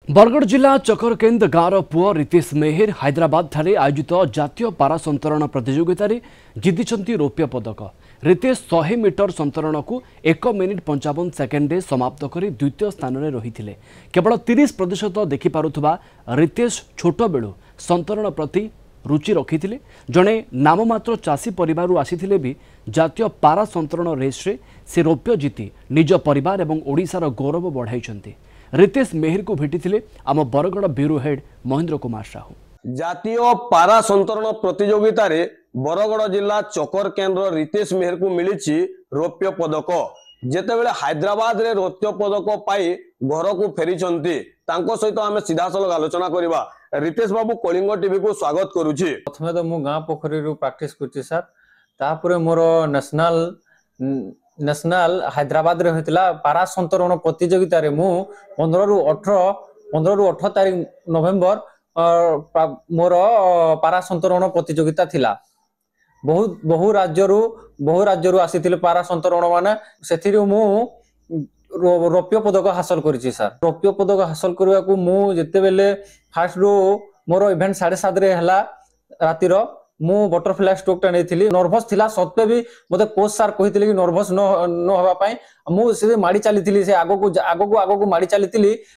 बरगढ़ जिला चकरकेन्द गाँवर पुओ रितेश मेहेर हैदराबाद ठारे आयोजित जातीय पारा संतरण प्रतियोगिता जिति रौप्य पदक। रितेश 100 मीटर संतरण को 1 मिनिट 55 सेकेंड समाप्त कर द्वितीय स्थान में रही। केवल 30% देखिपा रितेश छोट बेलू संतरण प्रति रुचि रखी जड़े नाममात्र चाषी परिवार आसी भी जातीय पारा संतरण रेस्रे से रौप्य जीति निज परिवार और ओडिशार गौरव बढ़ाई। रितेश मेहेर को भेटी आम बरगढ़ ब्यूरो हेड महेंद्र कुमार साहू। जातीय पारा संतरण प्रतियोगिता रे बरगढ़ जिला चकर केन्द्र रितेश मेहेर को मिली रौप्य पदक। जेतेबेले हैदराबाद रे रौप्य पदक पाई घर को फेरी सहित आम सीधा सलख आलोचना करवा। रितेश बाबू कलिंग टीवी को स्वागत करुछि। प्रथमे तो मु गाँ पोखरी प्रैक्टिस करछि सर, तापर मोर नेशनल हैदराबाद रे होइतिला पारा संतरण प्रतियोगिता रे मु 15 रु 18 तारीख नवेम्बर मोर पारा संतरण प्रतियोगिता थिला। बहु राज्यरू आसीथिले पारा संतरण माने सेथिरे मु रौप्य पदक हासिल करिछि सर। रौप्य पदक हासिल करबा को मु जेते बेले फास्ट रो मोर इवेंट 7:30 रे हला रातिर मु बटरफ्लाई स्ट्रोक टा नेथिली। नर्वस थिला सत्वे भी मते कोच सर कहिथिले कि नर्वस न होबा पई मु से माडी चलीथिली, से आगो को माडी चलीथिली।